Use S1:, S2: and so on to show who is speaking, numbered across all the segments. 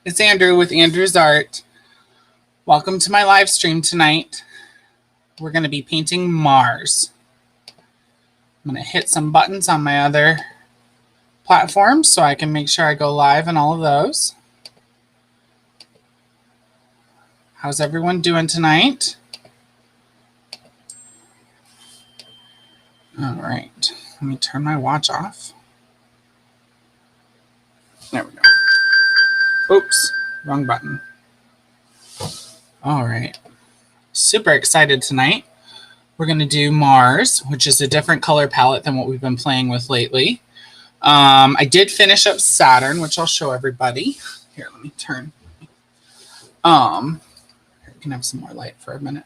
S1: It's Andrew with Andrew's Art. Welcome to my live stream tonight. We're going to be painting Mars. I'm going to hit some buttons on my other platforms so I can make sure I go live on all of those. How's everyone doing tonight? All right, let me turn my watch off. There we go. Oops, wrong button. All right, super excited tonight. We're going to do Mars, which is a different color palette than what we've been playing with lately. I did finish up Saturn, which I'll show everybody. Here, let me turn. You can have some more light for a minute.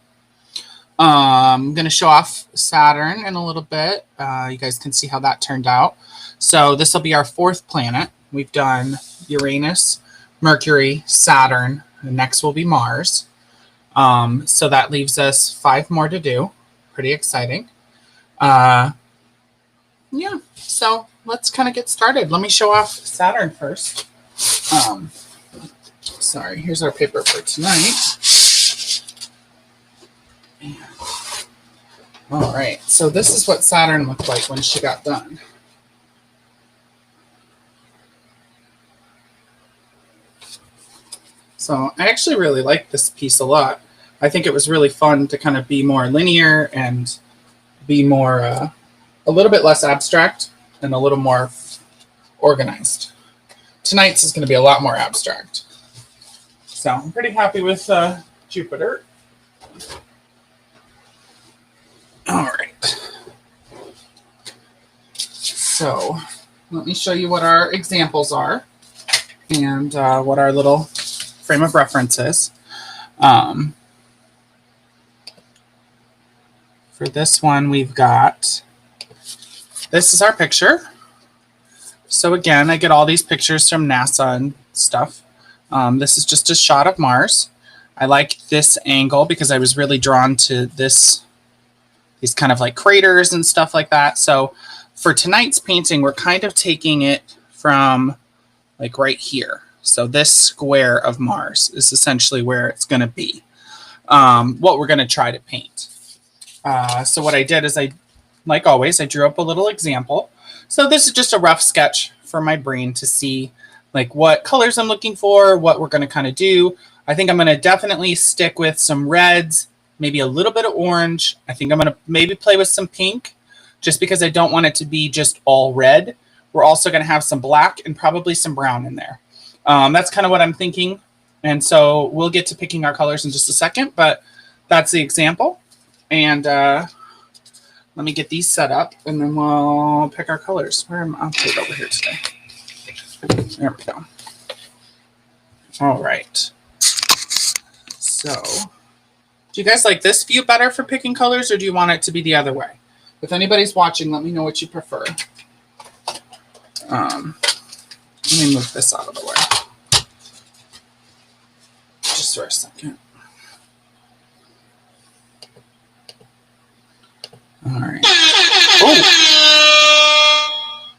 S1: I'm going to show off Saturn in a little bit. You guys can see how that turned out. So this will be our fourth planet. We've done Uranus, Mercury, Saturn, and next will be Mars. So that leaves us 5 more to do. Pretty exciting. Yeah, so let's kind of get started. Let me show off Saturn first. Sorry, here's our paper for tonight. All right, so this is what Saturn looked like when she got done. So I actually really like this piece a lot. I think it was really fun to kind of be more linear and be more, a little bit less abstract and a little more organized. Tonight's is going to be a lot more abstract. So I'm pretty happy with Jupiter. All right. So let me show you what our examples are and what our little frame of reference is. For this one, we've got, this is our picture. So again, I get all these pictures from NASA and stuff. This is just a shot of Mars. I like this angle because I was really drawn to these kind of like craters and stuff like that. So for tonight's painting, we're kind of taking it from like right here. So this square of Mars is essentially where it's going to be, what we're going to try to paint. So what I did is like always, I drew up a little example. So this is just a rough sketch for my brain to see like what colors I'm looking for, what we're going to kind of do. I think I'm going to definitely stick with some reds, maybe a little bit of orange. I think I'm going to maybe play with some pink just because I don't want it to be just all red. We're also going to have some black and probably some brown in there. That's kind of what I'm thinking. And so we'll get to picking our colors in just a second, but that's the example. And let me get these set up and then we'll pick our colors. I'll put it over here today. There we go. All right. So do you guys like this view better for picking colors or do you want it to be the other way? If anybody's watching, let me know what you prefer. Let me move this out of the way. Just for a second. All right. Oh,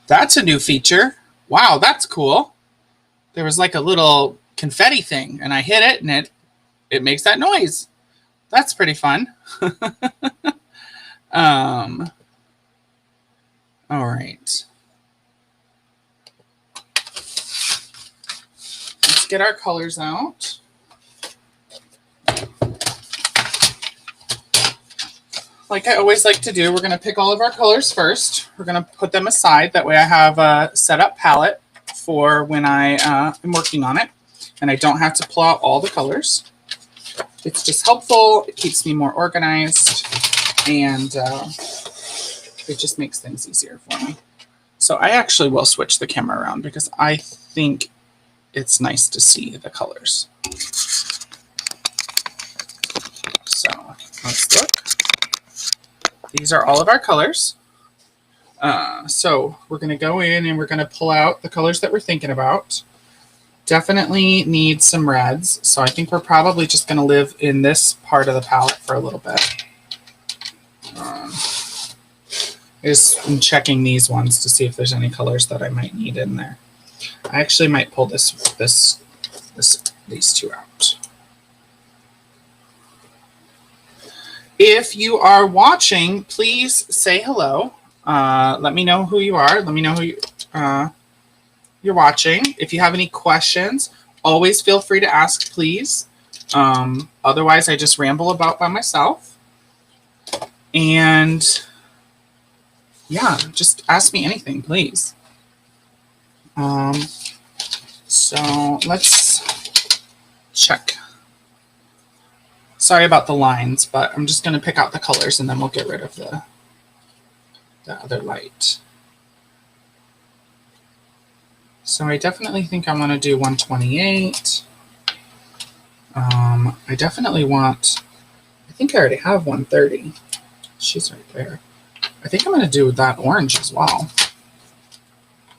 S1: that's a new feature. Wow, that's cool. There was like a little confetti thing, and I hit it, and it makes that noise. That's pretty fun. All right. Let's get our colors out. Like I always like to do, we're going to pick all of our colors first. We're going to put them aside. That way I have a set up palette for when I am working on it. And I don't have to pull out all the colors. It's just helpful. It keeps me more organized. And it just makes things easier for me. So I actually will switch the camera around because I think it's nice to see the colors. So let's look. These are all of our colors. So we're going to go in and we're going to pull out the colors that we're thinking about. Definitely need some reds. So I think we're probably just going to live in this part of the palette for a little bit. I'm checking these ones to see if there's any colors that I might need in there. I actually might pull this these two out. If you are watching, please say hello. Let me know who you are. Let me know who you're watching. If you have any questions, always feel free to ask, please. Otherwise, I just ramble about by myself. And yeah, just ask me anything, please. So let's check. Sorry about the lines, but I'm just going to pick out the colors and then we'll get rid of the other light. So I definitely think I want to do 128. I definitely want, I think I already have 130. She's right there. I think I'm going to do that orange as well.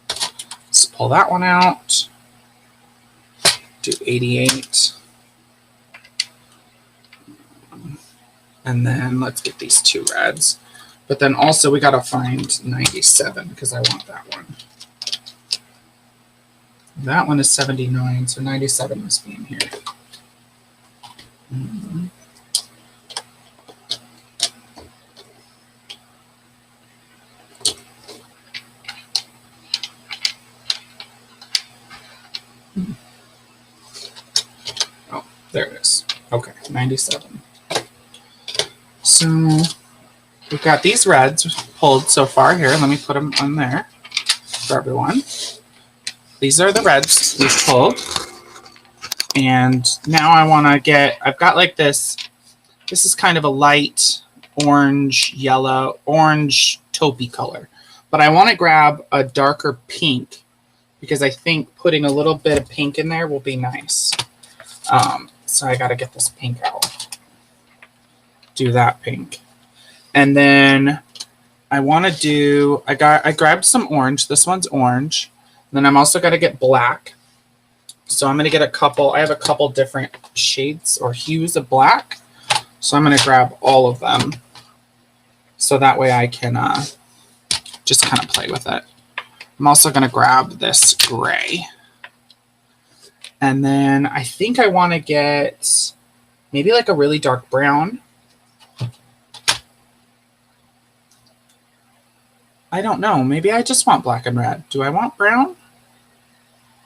S1: Let's pull that one out. Do 88. And then let's get these two reds. But then also we got to find 97 because I want that one. That one is 79, so 97 must be in here. Mm-hmm. Oh, there it is. Okay, 97. So we've got these reds pulled so far here. Let me put them on there for everyone. These are the reds we've pulled. And now I want to get, I've got like this is kind of a light orange, yellow, orange taupey color. But I want to grab a darker pink because I think putting a little bit of pink in there will be nice. So I got to get this pink out. Do that pink. And then I want to do, I grabbed some orange. This one's orange. And then I'm also got to get black. So I'm going to get a couple, I have a couple different shades or hues of black. So I'm going to grab all of them. So that way I can just kind of play with it. I'm also going to grab this gray. And then I think I want to get maybe like a really dark brown. I don't know. Maybe I just want black and red. Do I want brown?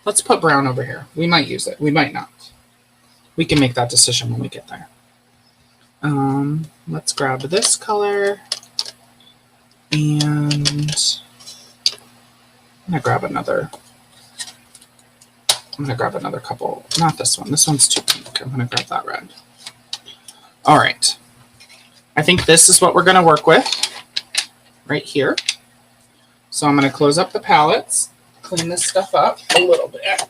S1: Let's put brown over here. We might use it. We might not. We can make that decision when we get there. Let's grab this color. And I'm going to grab another. I'm going to grab another couple. Not this one. This one's too pink. I'm going to grab that red. All right. I think this is what we're going to work with right here. So I'm going to close up the palettes, clean this stuff up a little bit.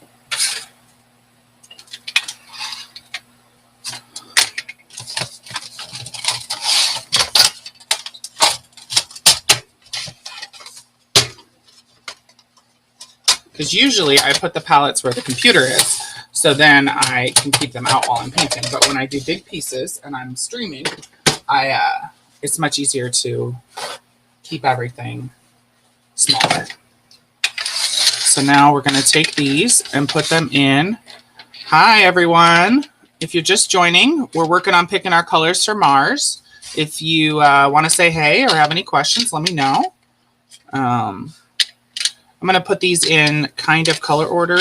S1: Because usually I put the palettes where the computer is, so then I can keep them out while I'm painting. But when I do big pieces and I'm streaming, it's much easier to keep everything smaller. So now we're going to take these and put them in. Hi, everyone. If you're just joining, we're working on picking our colors for Mars. If you want to say hey or have any questions, let me know. I'm going to put these in kind of color order.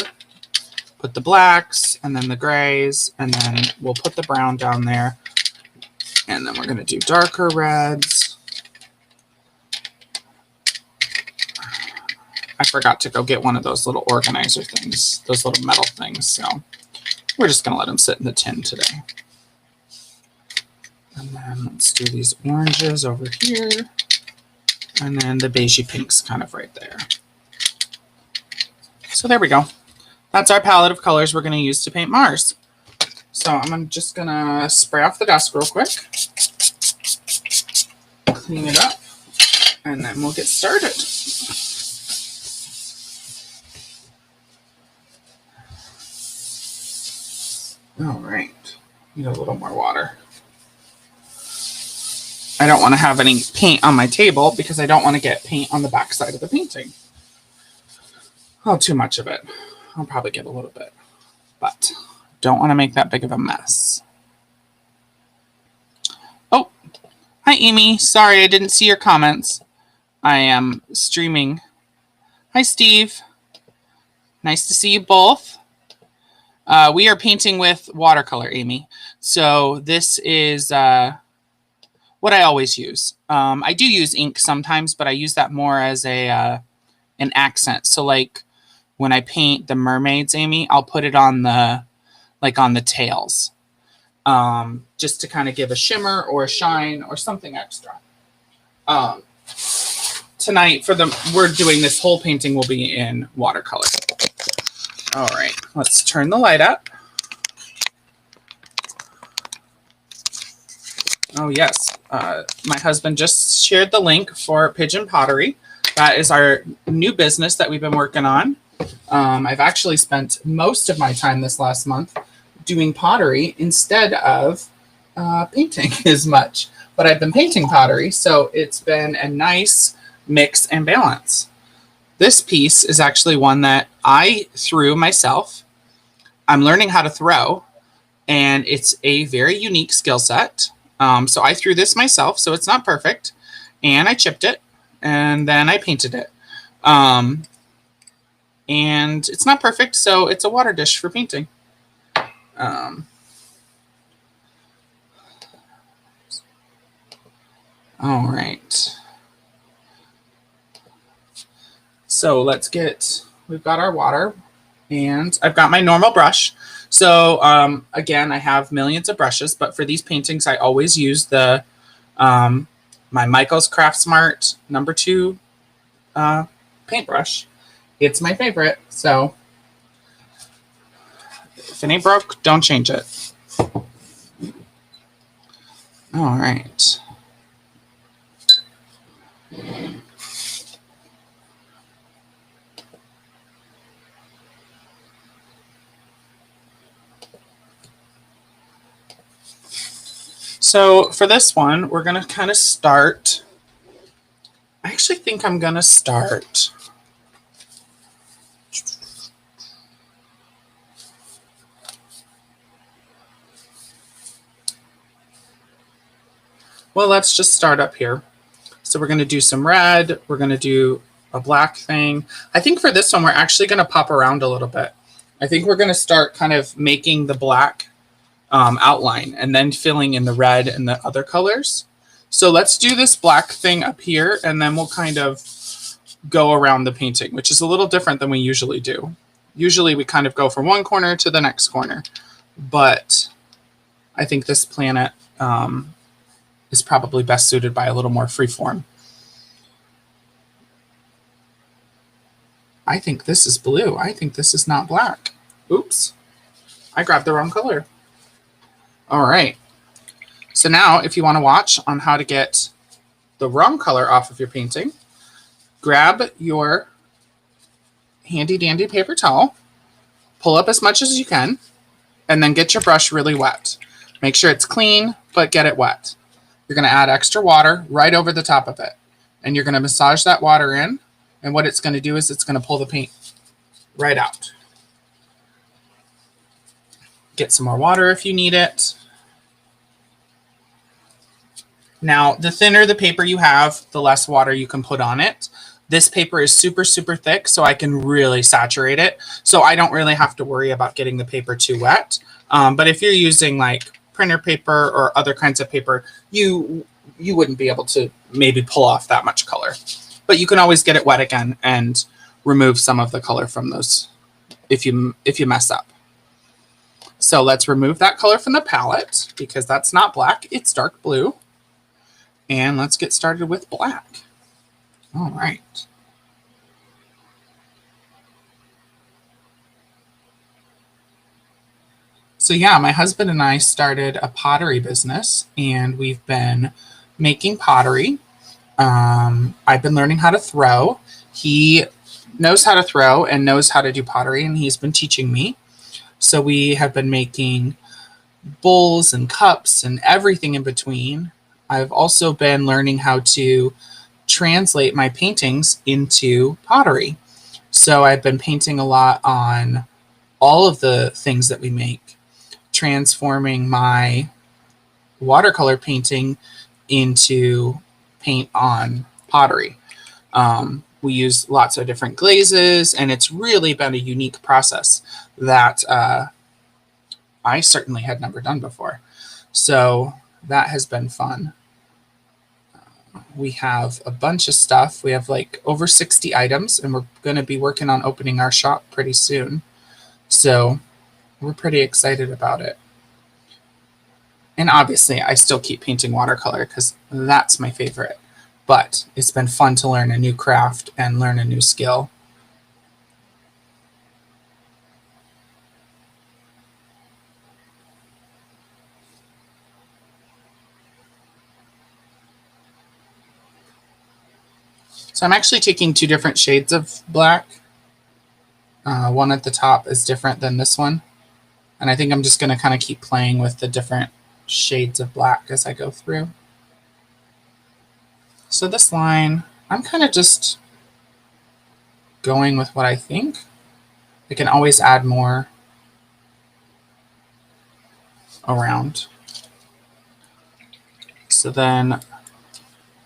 S1: Put the blacks and then the grays, and then we'll put the brown down there. And then we're going to do darker reds. I forgot to go get one of those little organizer things, those little metal things. So we're just going to let them sit in the tin today. And then let's do these oranges over here. And then the beigey pinks kind of right there. So there we go. That's our palette of colors we're going to use to paint Mars. So I'm just going to spray off the dust real quick. Clean it up. And then we'll get started. All right. Need a little more water. I don't want to have any paint on my table because I don't want to get paint on the back side of the painting. Oh, too much of it. I'll probably get a little bit, but Don't want to make that big of a mess. Oh, hi, Amy. Sorry, I didn't see your comments. I am streaming. Hi, Steve. Nice to see you both. We are painting with watercolor, Amy. So this is what I always use. I do use ink sometimes, but I use that more as an accent. So like when I paint the mermaids, Amy, I'll put it on the tails, just to kind of give a shimmer or a shine or something extra. Tonight we're doing this whole painting will be in watercolor. All right, let's turn the light up. Oh yes, my husband just shared the link for Pigeon Pottery. That is our new business that we've been working on. I've actually spent most of my time this last month doing pottery instead of painting as much. But I've been painting pottery, so it's been a nice mix and balance. This piece is actually one that I threw myself. I'm learning how to throw, and it's a very unique skill set. So I threw this myself, so it's not perfect. And I chipped it, and then I painted it. And it's not perfect, so it's a water dish for painting. All right. So we've got our water, and I've got my normal brush. So again, I have millions of brushes, but for these paintings, I always use my Michaels Craft Smart #2 paintbrush. It's my favorite, so if it ain't broke, don't change it. All right. So for this one, we're going to kind of start. I actually think I'm going to start. Well, let's just start up here. So we're going to do some red. We're going to do a black thing. I think for this one, we're actually going to pop around a little bit. I think we're going to start kind of making the black outline and then filling in the red and the other colors. So let's do this black thing up here, and then we'll kind of go around the painting, which is a little different than we usually do. Usually we kind of go from one corner to the next corner, but I think this planet is probably best suited by a little more freeform. I think this is blue. I think this is not black. Oops, I grabbed the wrong color. All right. So now if you want to watch on how to get the wrong color off of your painting, grab your handy dandy paper towel, pull up as much as you can, and then get your brush really wet. Make sure it's clean, but get it wet. You're going to add extra water right over the top of it, and you're going to massage that water in, and what it's going to do is it's going to pull the paint right out. Get some more water if you need it. Now, the thinner the paper you have, the less water you can put on it. This paper is super, super thick, so I can really saturate it. So I don't really have to worry about getting the paper too wet. But if you're using like printer paper or other kinds of paper, you wouldn't be able to maybe pull off that much color. But you can always get it wet again and remove some of the color from those if you mess up. So let's remove that color from the palette because that's not black, it's dark blue. And let's get started with black. All right. So yeah, my husband and I started a pottery business, and we've been making pottery. I've been learning how to throw. He knows how to throw and knows how to do pottery, and he's been teaching me. So we have been making bowls and cups and everything in between. I've also been learning how to translate my paintings into pottery. So I've been painting a lot on all of the things that we make. transforming my watercolor painting into paint on pottery. We use lots of different glazes, and it's really been a unique process that I certainly had never done before. So that has been fun. We have a bunch of stuff. We have like over 60 items, and we're going to be working on opening our shop pretty soon. So we're pretty excited about it. And obviously, I still keep painting watercolor because that's my favorite. But it's been fun to learn a new craft and learn a new skill. So I'm actually taking two different shades of black. One at the top is different than this one. And I think I'm just going to kind of keep playing with the different shades of black as I go through. So this line, I'm kind of just going with what I think. I can always add more around. So then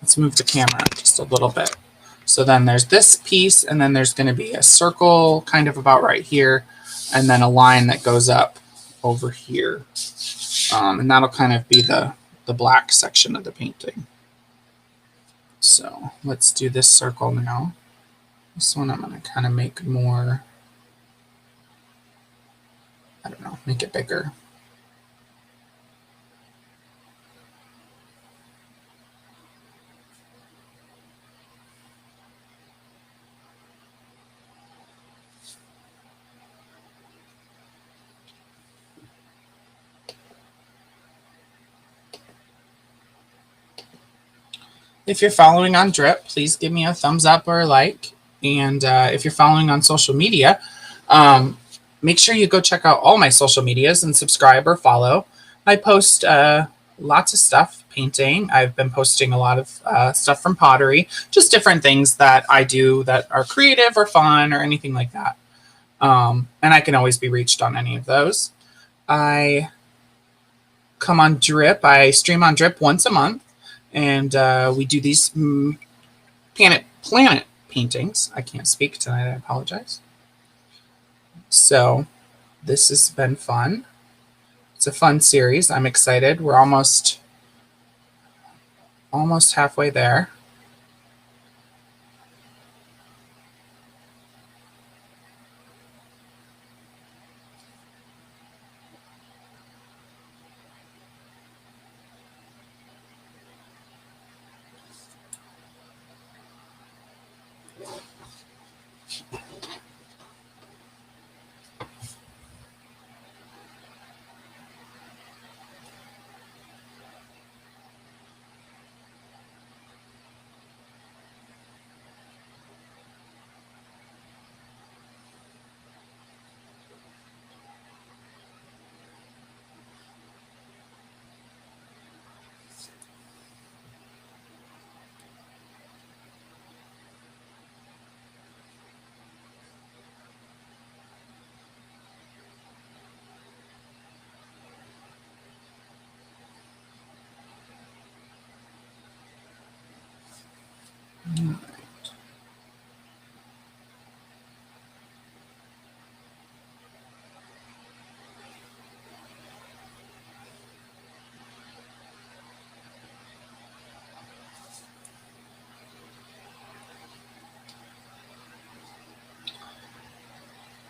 S1: let's move the camera just a little bit. So then there's this piece, and then there's going to be a circle kind of about right here, and then a line that goes up over here. And that'll kind of be the black section of the painting. So let's do this circle now. This one I'm going to kind of make more, I don't know, make it bigger. If you're following on Drip, please give me a thumbs up or a like. And if you're following on social media, make sure you go check out all my social medias and subscribe or follow. I post lots of stuff painting. I've been posting a lot of stuff from pottery, just different things that I do that are creative or fun or anything like that. And I can always be reached on any of those. I come on Drip. I stream on Drip once a month. And we do these planet paintings. I can't speak tonight, I apologize. So this has been fun. It's a fun series. I'm excited. We're almost halfway there.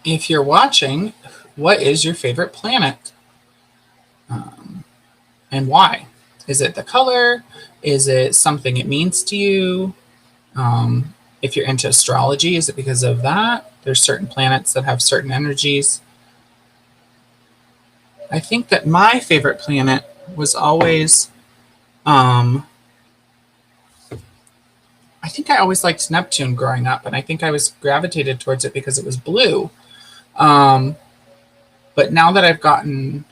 S1: If you're watching, what is your favorite planet? And why? Is it the color? Is it something it means to you? If you're into astrology, is it because of that? There's certain planets that have certain energies. I think that my favorite planet was always, I think I always liked Neptune growing up, and I think I was gravitated towards it because it was blue. But now that I've gotten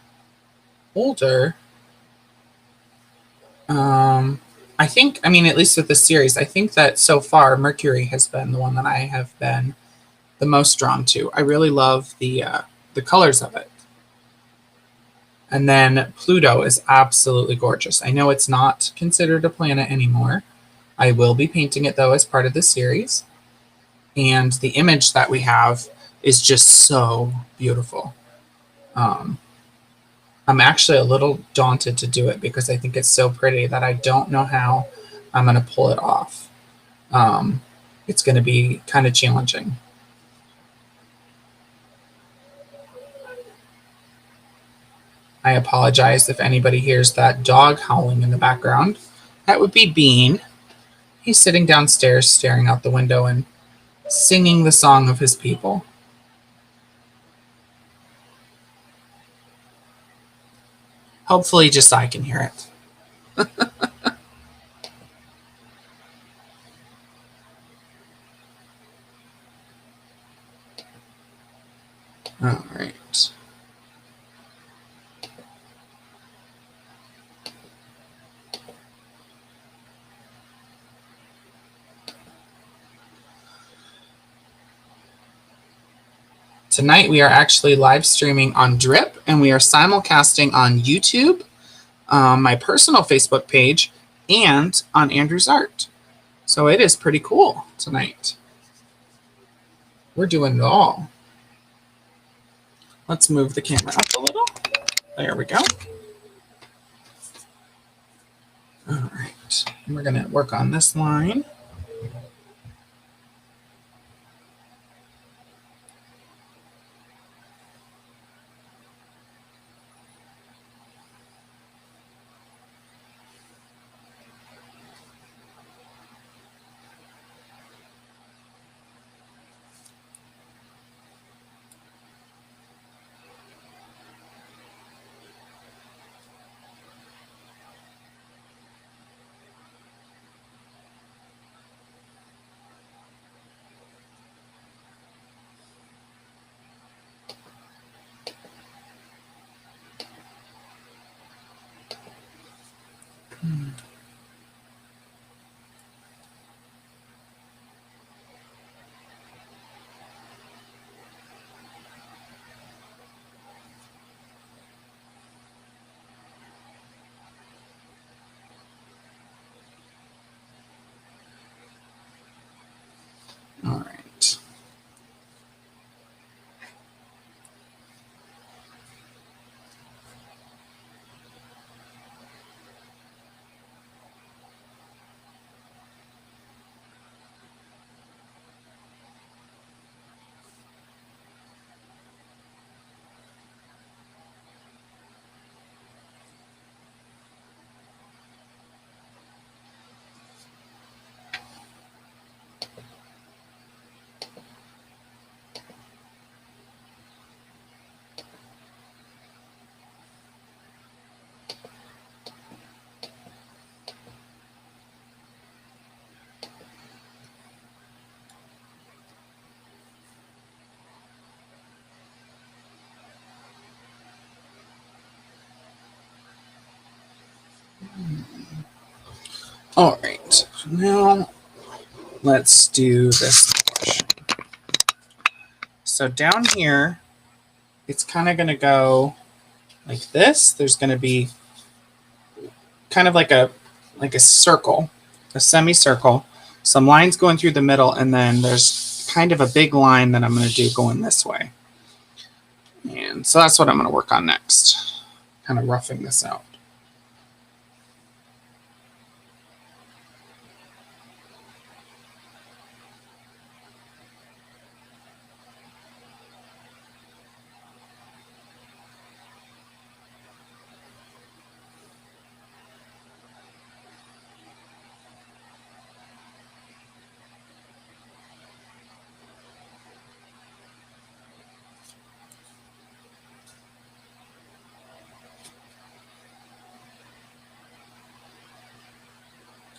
S1: older, I think, I mean, at least with this series, I think that so far Mercury has been the one that I have been the most drawn to. I really love the colors of it. And then Pluto is absolutely gorgeous. I know it's not considered a planet anymore. I will be painting it though as part of the series. And the image that we have is just so beautiful. I'm actually a little daunted to do it because I think it's so pretty that I don't know how I'm going to pull it off. It's going to be kind of challenging. I apologize if anybody hears that dog howling in the background. That would be Bean. He's sitting downstairs staring out the window and singing the song of his people. Hopefully just I can hear it. All right. Tonight we are actually live streaming on Drip, and we are simulcasting on YouTube, my personal Facebook page, and on Andrew's Art. So it is pretty cool tonight. We're doing it all. Let's move the camera up a little. There we go. All right. We're going to work on this line. All right. All right. Now let's do this portion. So down here, it's kind of going to go like this. There's going to be kind of like a circle, a semicircle, some lines going through the middle, and then there's kind of a big line that I'm going to do going this way. And so that's what I'm going to work on next, kind of roughing this out.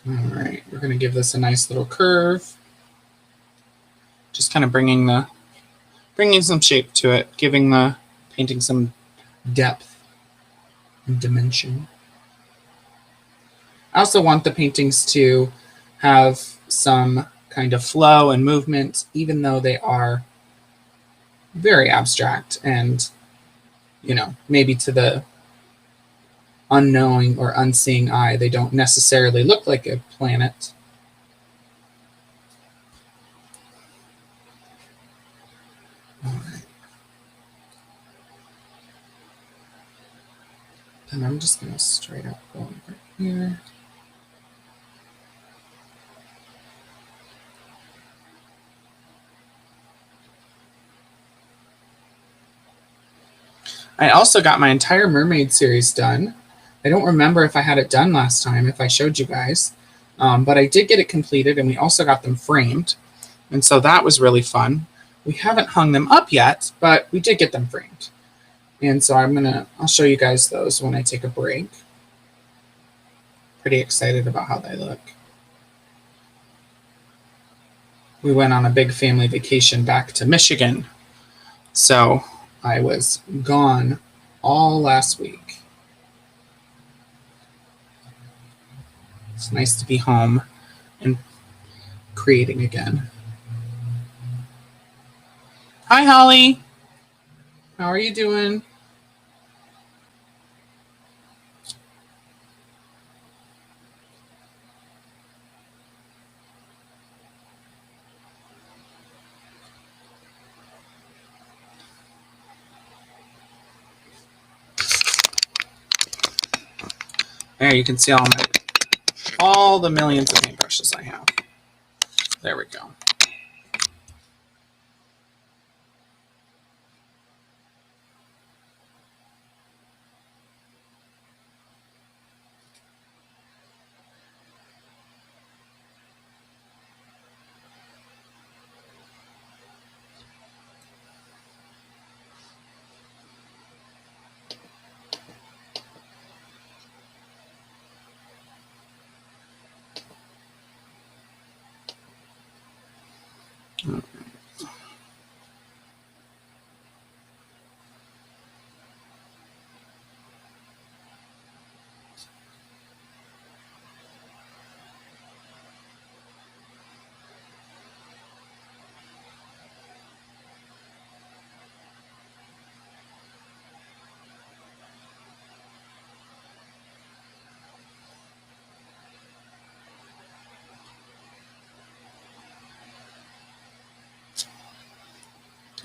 S1: All right, we're going to give this a nice little curve. Just kind of bringing some shape to it, giving the painting some depth and dimension. I also want the paintings to have some kind of flow and movement, even though they are very abstract and, you know, maybe to the unknowing or unseeing eye, they don't necessarily look like a planet. All right. And I'm just going to straight up go over here. I also got my entire mermaid series done. I don't remember if I had it done last time, if I showed you guys, but I did get it completed, and we also got them framed. And so that was really fun. We haven't hung them up yet, but we did get them framed. And so I'll show you guys those when I take a break. Pretty excited about how they look. We went on a big family vacation back to Michigan. So I was gone all last week. It's nice to be home and creating again. Hi, Holly. How are you doing? There, you can see all the millions of paintbrushes I have. There we go.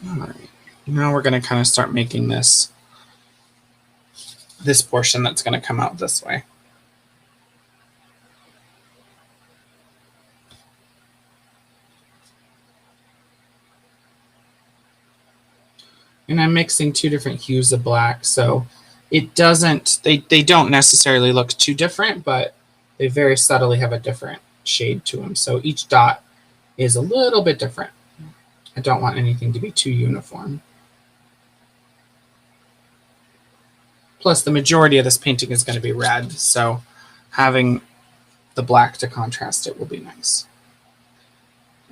S1: All right. Now we're going to kind of start making this portion that's going to come out this way. And I'm mixing two different hues of black, so it doesn't, they don't necessarily look too different, but they very subtly have a different shade to them. So each dot is a little bit different. I don't want anything to be too uniform. Plus, the majority of this painting is going to be red, so having the black to contrast it will be nice.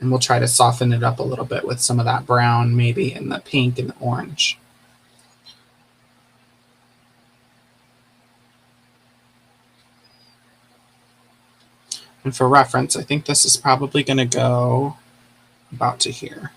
S1: And we'll try to soften it up a little bit with some of that brown, maybe, and the pink and the orange. And for reference, I think this is probably going to go about to here.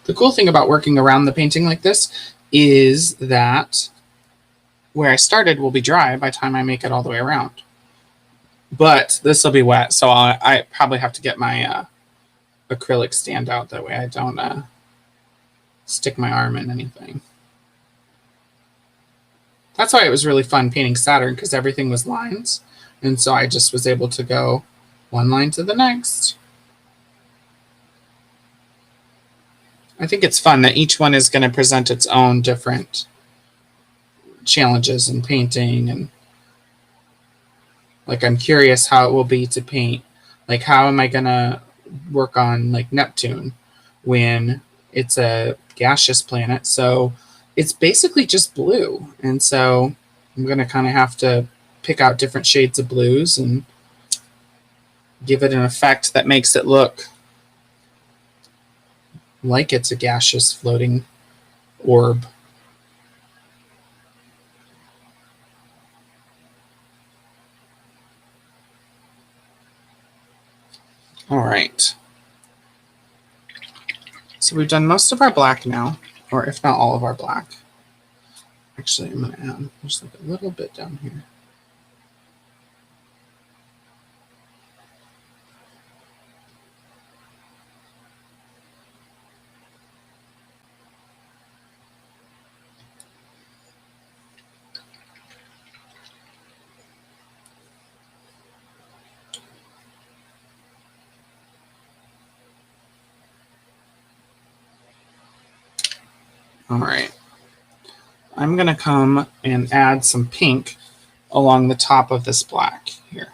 S1: The cool thing about working around the painting like this is that where I started will be dry by the time I make it all the way around. But this will be wet, so I probably have to get my acrylic stand out. That way I don't stick my arm in anything. That's why it was really fun painting Saturn, because everything was lines. And so I just was able to go one line to the next. I think it's fun that each one is going to present its own different challenges in painting. And like, I'm curious how it will be to paint. Like, how am I going to work on like Neptune when it's a gaseous planet? So it's basically just blue. And so I'm going to kind of have to pick out different shades of blues and give it an effect that makes it look like it's a gaseous floating orb. All right. So we've done most of our black now, or if not all of our black. Actually, I'm going to add just like a little bit down here. All right. I'm going to come and add some pink along the top of this black here.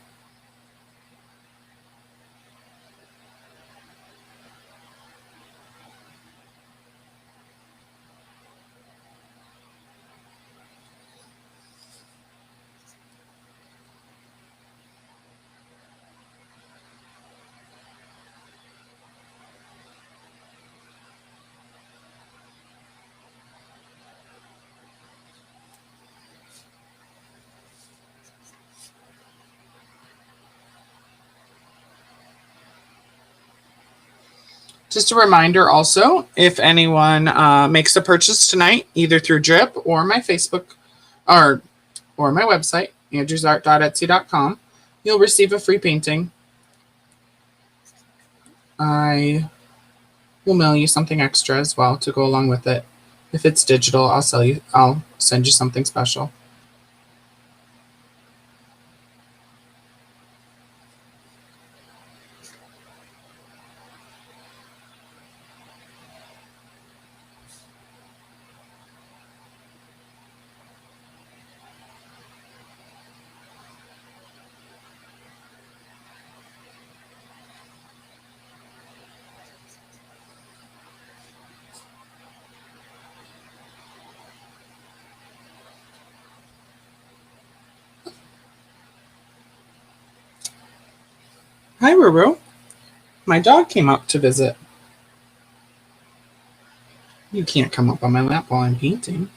S1: Just a reminder also, if anyone makes a purchase tonight, either through Drip or my Facebook or my website, andrewsart.etsy.com, you'll receive a free painting. I will mail you something extra as well to go along with it. If it's digital, I'll send you something special. Hi, Ruru. My dog came up to visit. You can't come up on my lap while I'm painting.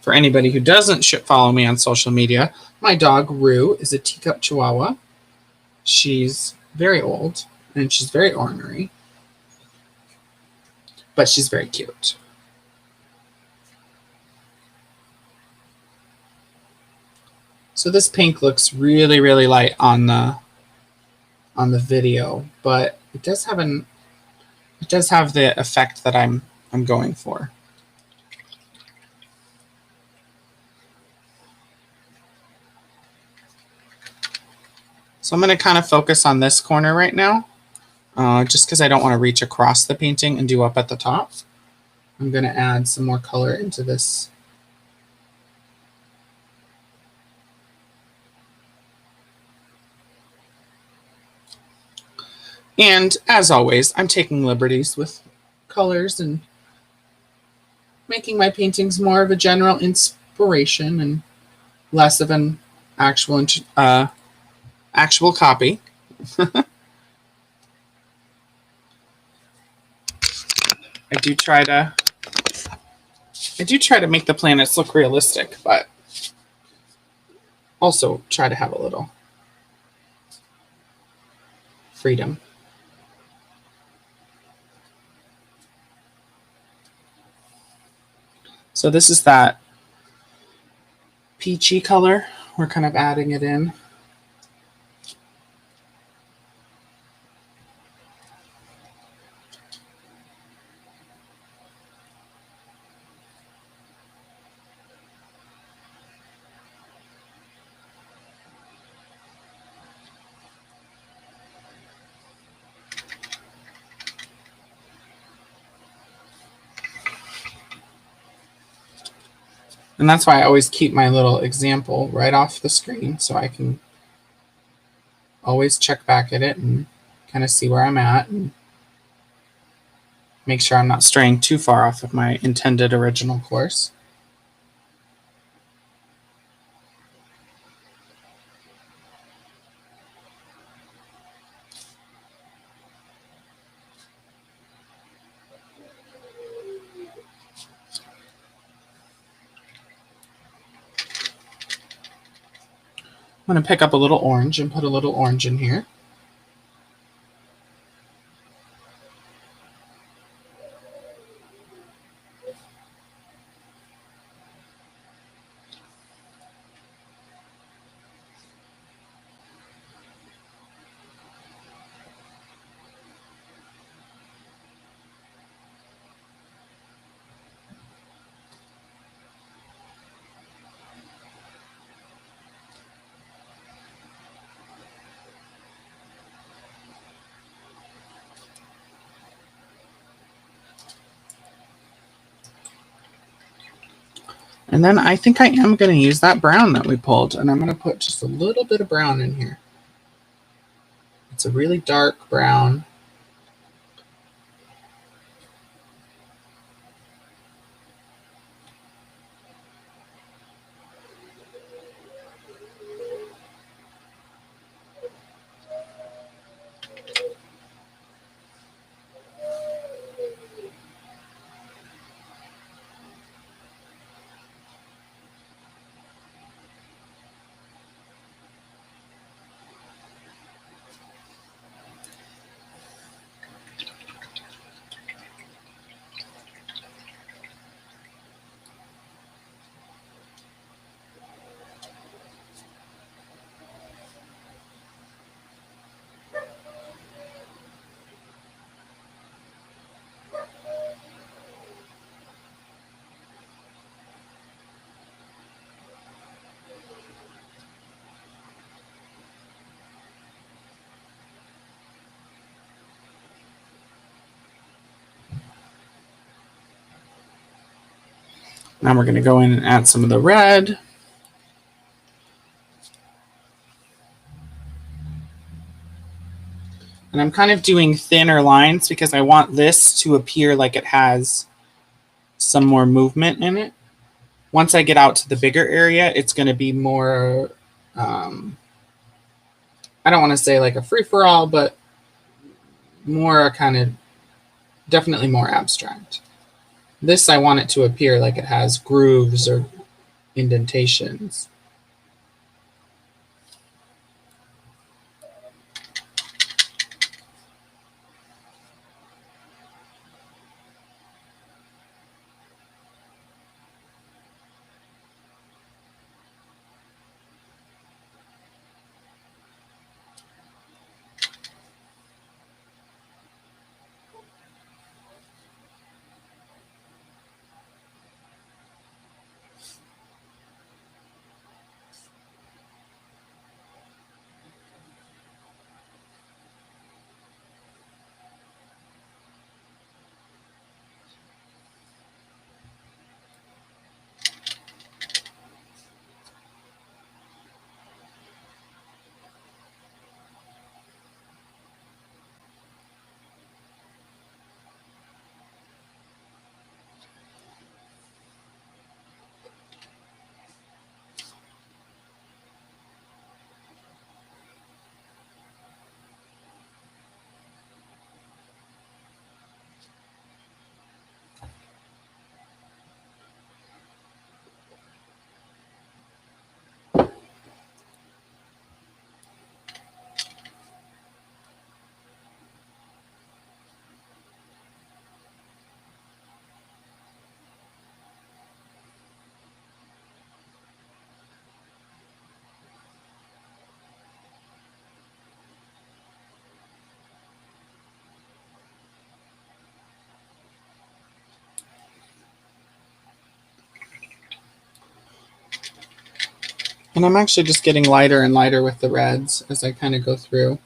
S1: For anybody who doesn't follow me on social media, my dog Rue is a teacup Chihuahua. She's very old and she's very ornery, but she's very cute. So this pink looks really, really light on the video, but it does have the effect that I'm going for. So I'm going to kind of focus on this corner right now, just because I don't want to reach across the painting and do up at the top. I'm going to add some more color into this. And as always, I'm taking liberties with colors and making my paintings more of a general inspiration and less of an actual copy. I do try to make the planets look realistic, but also try to have a little freedom. So this is that peachy color. We're kind of adding it in. And that's why I always keep my little example right off the screen so I can always check back at it and kind of see where I'm at and make sure I'm not straying too far off of my intended original course. I'm going to pick up a little orange and put a little orange in here. And then I think I am going to use that brown that we pulled, and I'm going to put just a little bit of brown in here. It's a really dark brown. Now we're going to go in and add some of the red. And I'm kind of doing thinner lines because I want this to appear like it has some more movement in it. Once I get out to the bigger area, it's going to be more, I don't want to say like a free-for-all, but more kind of, definitely more abstract. This, I want it to appear like it has grooves or indentations. And I'm actually just getting lighter and lighter with the reds as I kind of go through.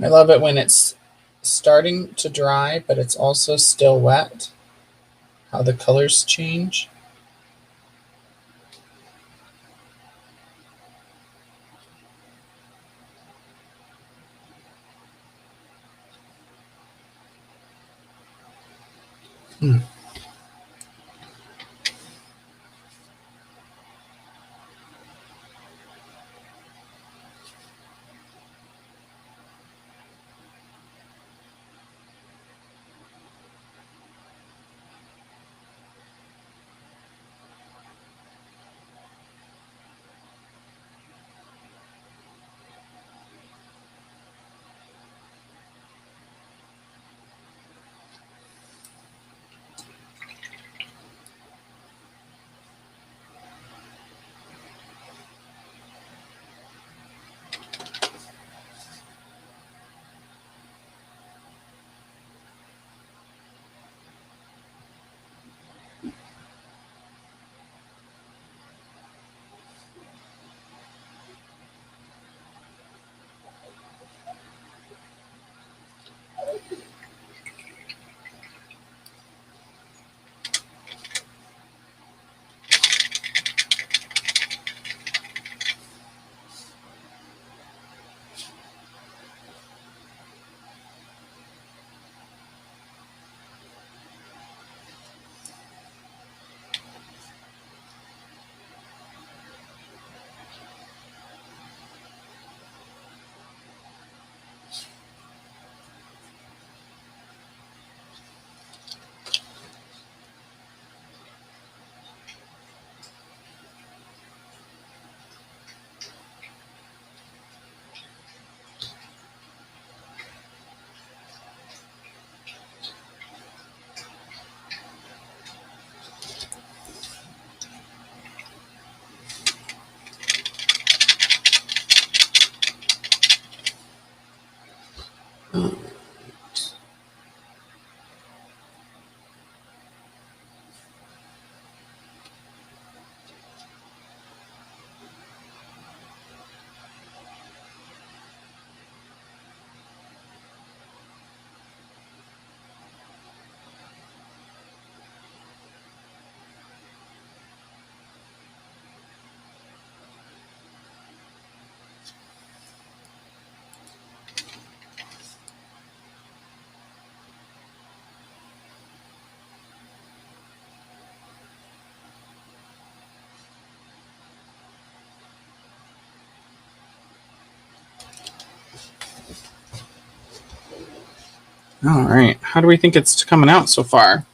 S1: I love it when it's starting to dry, but it's also still wet, how the colors change. Mm. All right, how do we think it's coming out so far?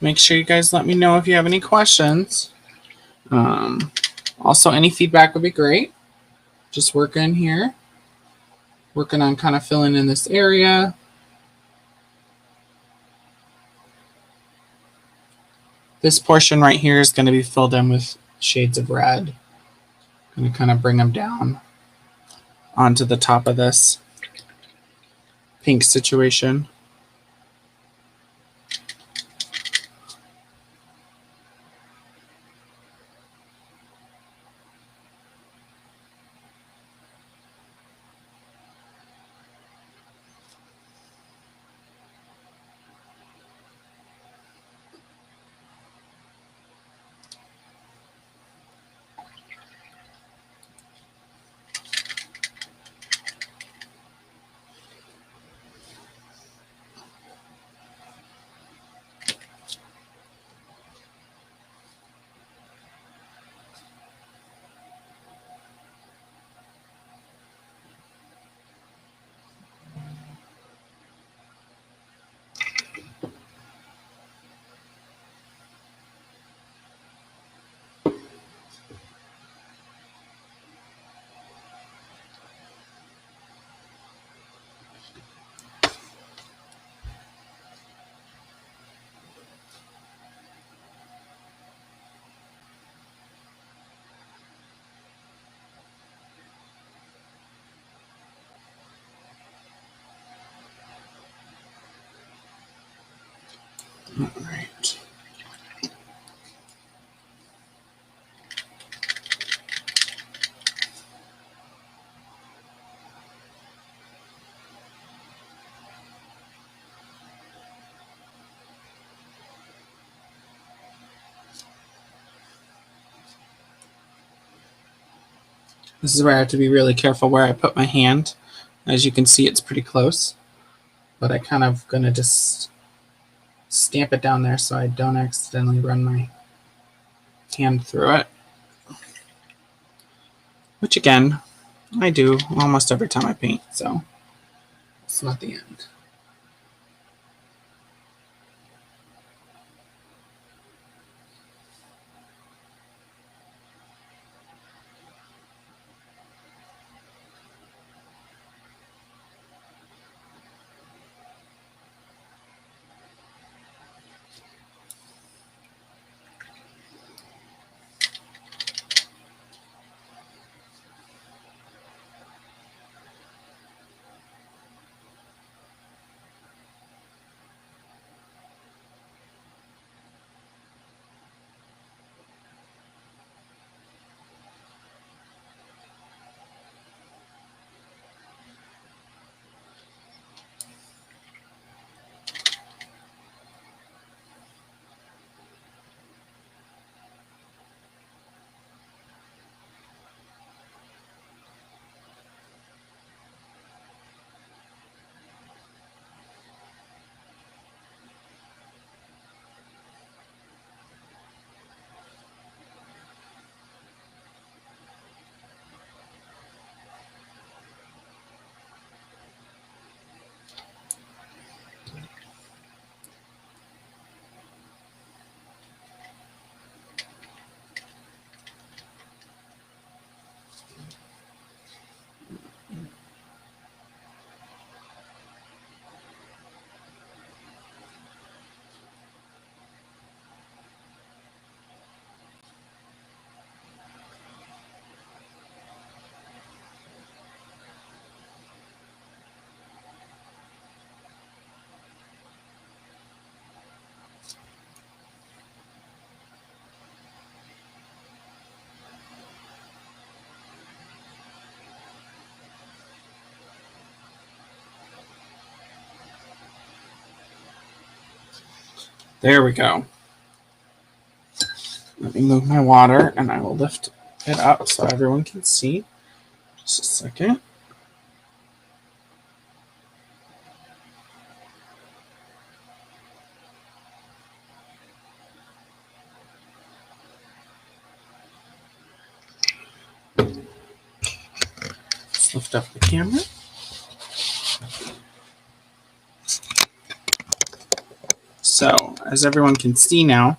S1: Make sure you guys let me know if you have any questions. Also, any feedback would be great. Just working here. Working on kind of filling in this area. This portion right here is going to be filled in with shades of red. I'm going to kind of bring them down onto the top of this pink situation. All right. This is where I have to be really careful where I put my hand. As you can see, it's pretty close, but I kind of gonna just stamp it down there so I don't accidentally run my hand through it. Which again, I do almost every time I paint, so it's not the end. There we go. Let me move my water and I will lift it up so everyone can see. Just a second. Let's lift up the camera. So, as everyone can see now,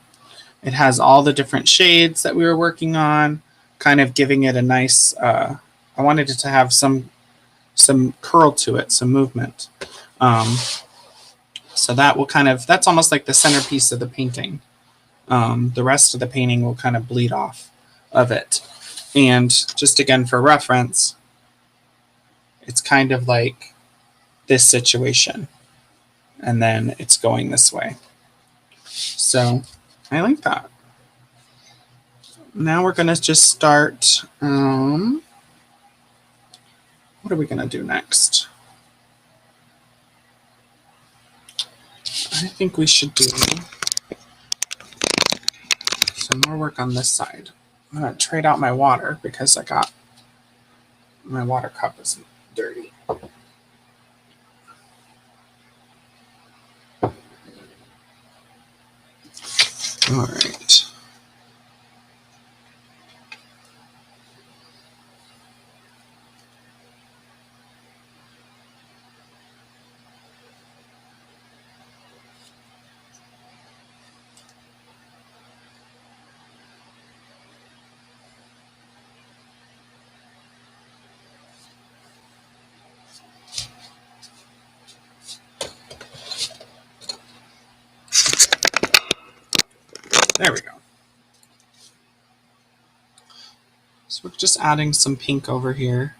S1: it has all the different shades that we were working on, kind of giving it a nice, I wanted it to have some curl to it, some movement. So that will kind of, that's almost like the centerpiece of the painting. The rest of the painting will kind of bleed off of it. And just again, for reference, it's kind of like this situation. And then it's going this way. So I like that. Now we're going to just start, what are we going to do next? I think we should do some more work on this side. I'm going to trade out my water because I got my water cup is dirty. All right. There we go. So we're just adding some pink over here.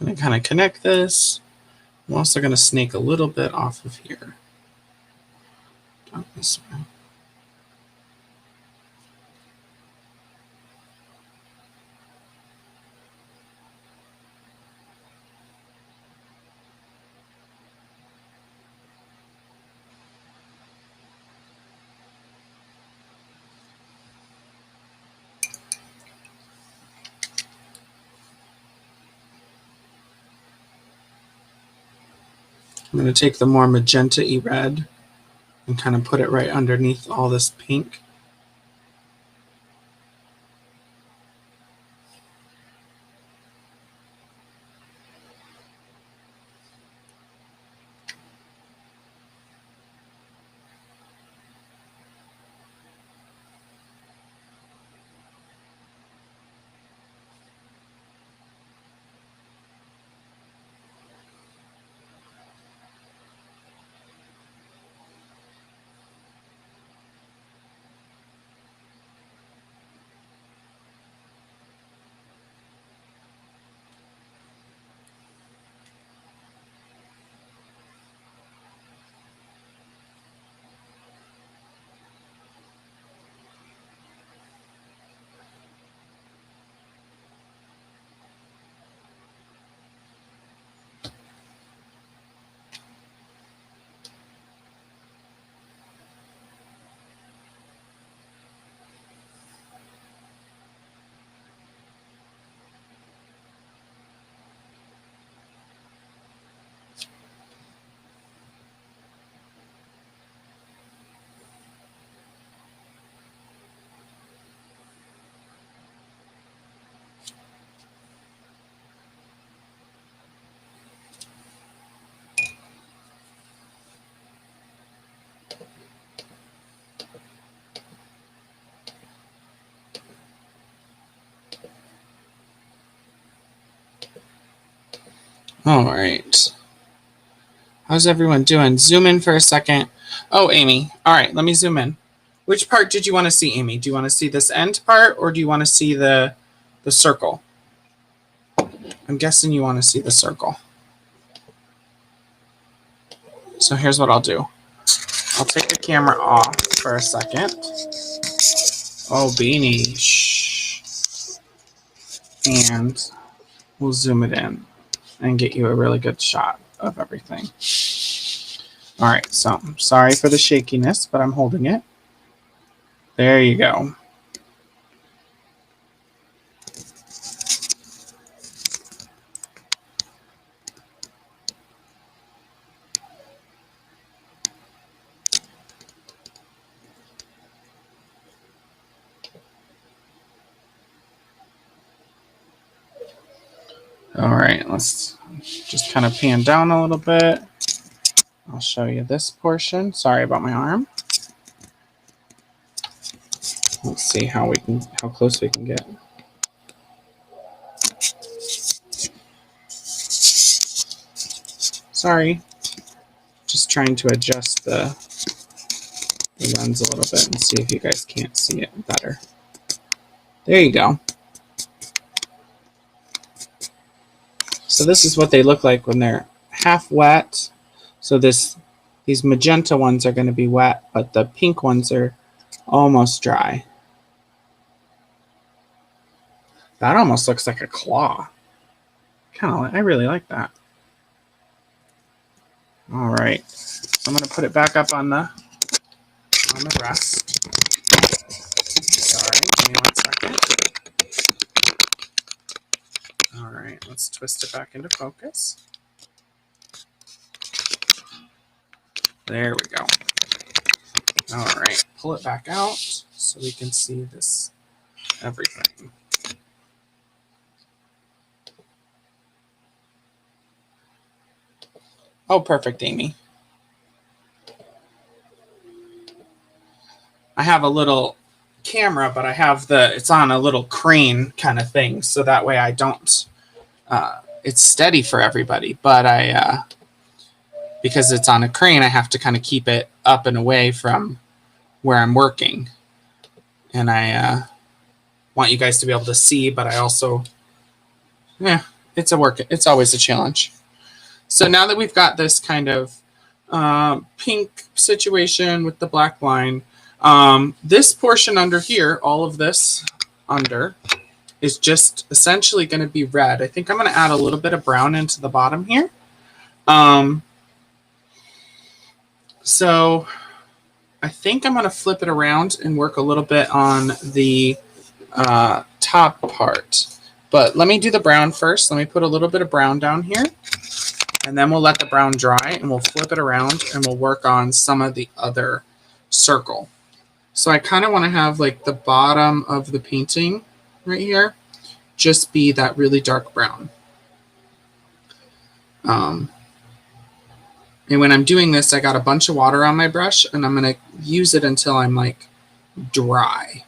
S1: I'm going to kind of connect this. I'm also going to snake a little bit off of here. Down this way. I'm going to take the more magenta-y red and kind of put it right underneath all this pink. All right. How's everyone doing? Zoom in for a second. Oh, Amy. All right, let me zoom in. Which part did you want to see, Amy? Do you want to see this end part or do you want to see the circle? I'm guessing you want to see the circle. So here's what I'll do. I'll take the camera off for a second. Oh, Beanie. Shh. And we'll zoom it in and get you a really good shot of everything. All right, so I'm sorry for the shakiness, but I'm holding it. There you go. All right, let's just kind of pan down a little bit. I'll show you this portion. Sorry about my arm. Let's see how close we can get. Sorry, just trying to adjust the lens a little bit and see if you guys can't see it better. There you go. So this is what they look like when they're half wet. So these magenta ones are going to be wet, but the pink ones are almost dry. That almost looks like a claw. I really like that. All right, I'm going to put it back up on the rest. Sorry, give me 1 second. All right, let's twist it back into focus. There we go. All right, pull it back out so we can see this everything. Oh, perfect, Amy. I have a little camera, but I have it's on a little crane kind of thing, so that way I don't, it's steady for everybody, but because it's on a crane, I have to kind of keep it up and away from where I'm working. And I want you guys to be able to see, but I also, it's always a challenge. So now that we've got this kind of pink situation with the black line, this portion under here, all of this under, is just essentially going to be red. I think I'm going to add a little bit of brown into the bottom here. So I think I'm going to flip it around and work a little bit on the top part. But let me do the brown first. Let me put a little bit of brown down here. And then we'll let the brown dry and we'll flip it around and we'll work on some of the other circle. So I kind of want to have like the bottom of the painting right here just be that really dark brown. And when I'm doing this, I got a bunch of water on my brush and I'm going to use it until I'm like dry.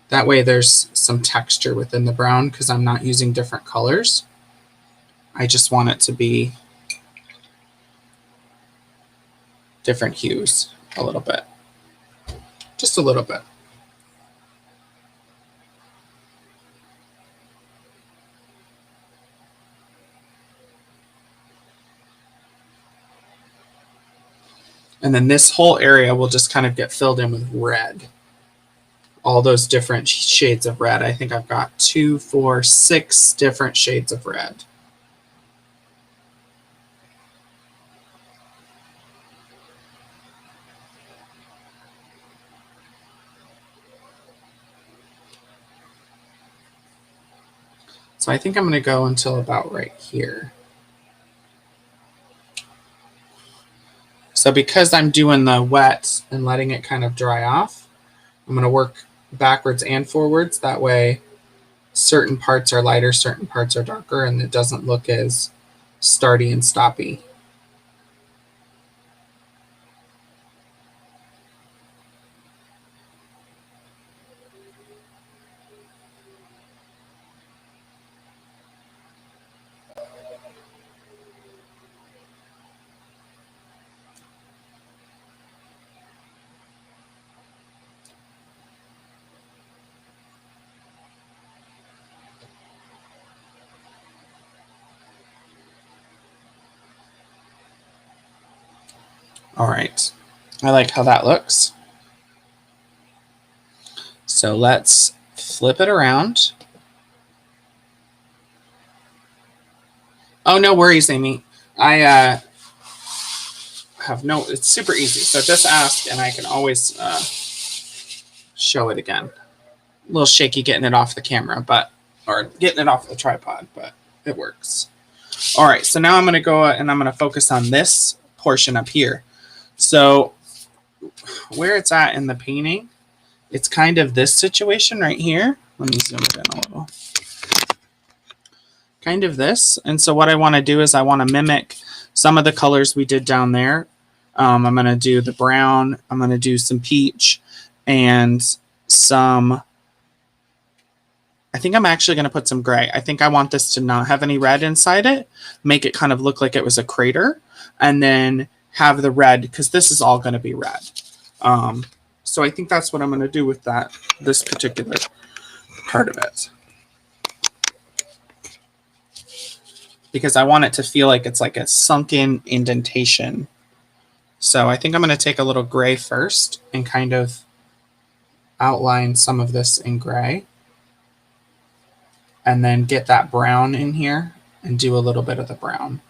S1: That way there's some texture within the brown because I'm not using different colors. I just want it to be different hues a little bit. Just a little bit. And then this whole area will just kind of get filled in with red. All those different shades of red. I think I've got 2, 4, 6 different shades of red. So I think I'm going to go until about right here. So because I'm doing the wet and letting it kind of dry off, I'm going to work backwards and forwards. That way certain parts are lighter, certain parts are darker, and it doesn't look as starty and stoppy. All right. I like how that looks. So let's flip it around. Oh, no worries, Amy. I have no, it's super easy. So just ask and I can always show it again. A little shaky getting it off the camera, or getting it off the tripod, but it works. All right, so now I'm going to go and I'm going to focus on this portion up here. So where it's at in the painting, it's kind of this situation right here. Let me zoom it in a little. Kind of this. And so what I want to do is I want to mimic some of the colors we did down there. I'm going to do the brown. I'm going to do some peach and some, I think I'm actually going to put some gray. I think I want this to not have any red inside it, make it kind of look like it was a crater, and then have the red, because this is all going to be red. So I think that's what I'm going to do with this particular part of it. Because I want it to feel like it's like a sunken indentation. So I think I'm going to take a little gray first and kind of outline some of this in gray. And then get that brown in here and do a little bit of the brown.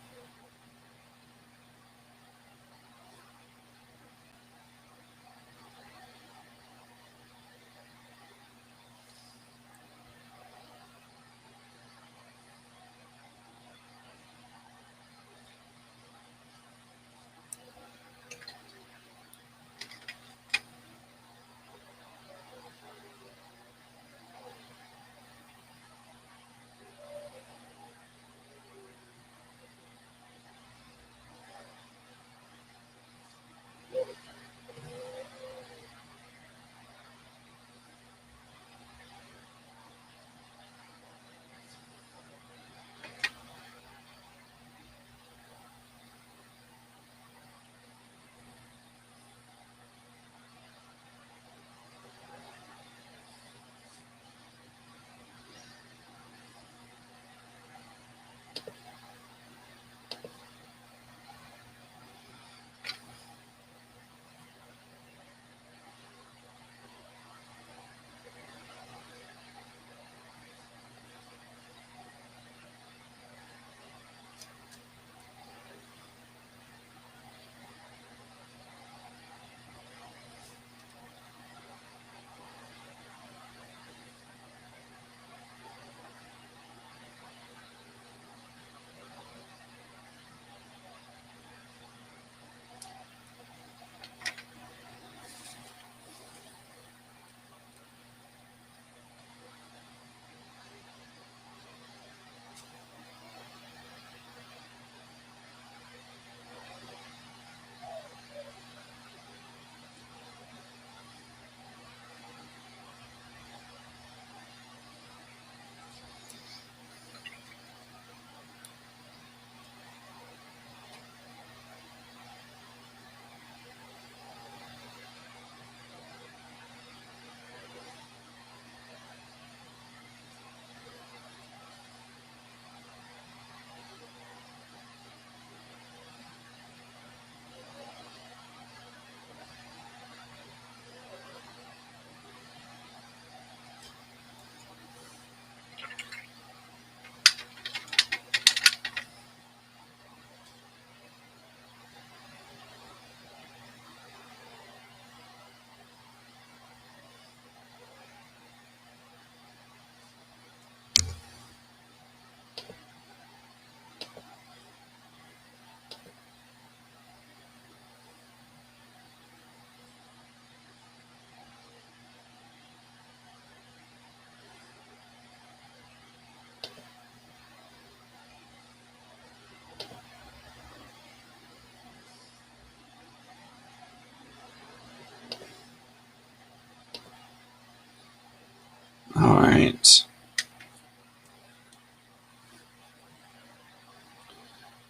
S1: All right.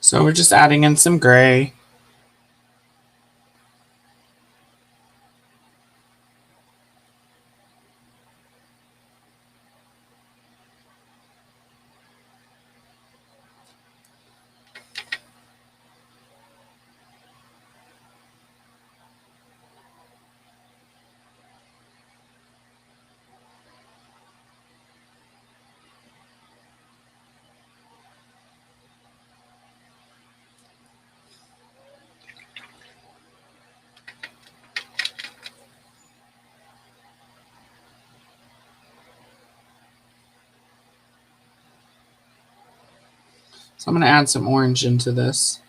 S1: So we're just adding in some gray. So I'm going to add some orange into this.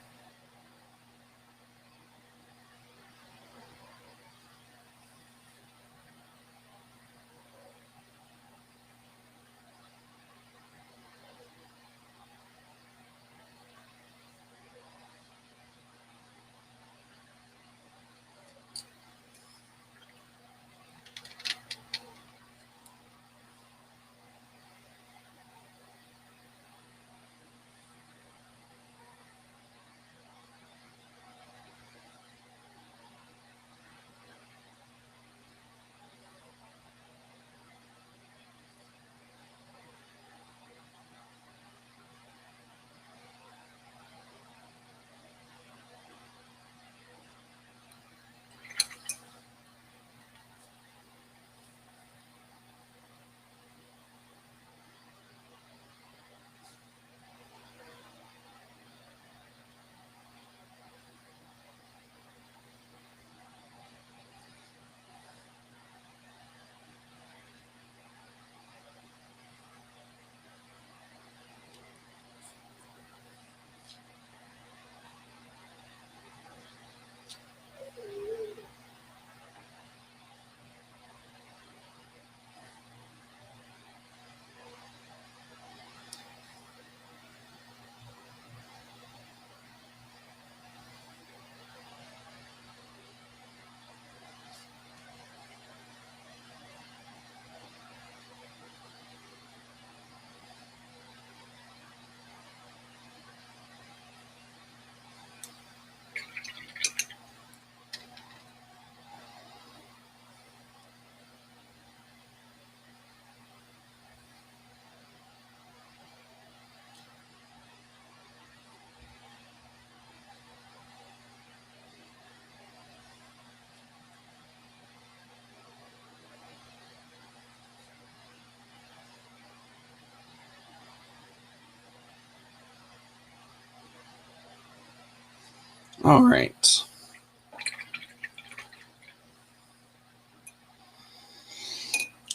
S1: All right.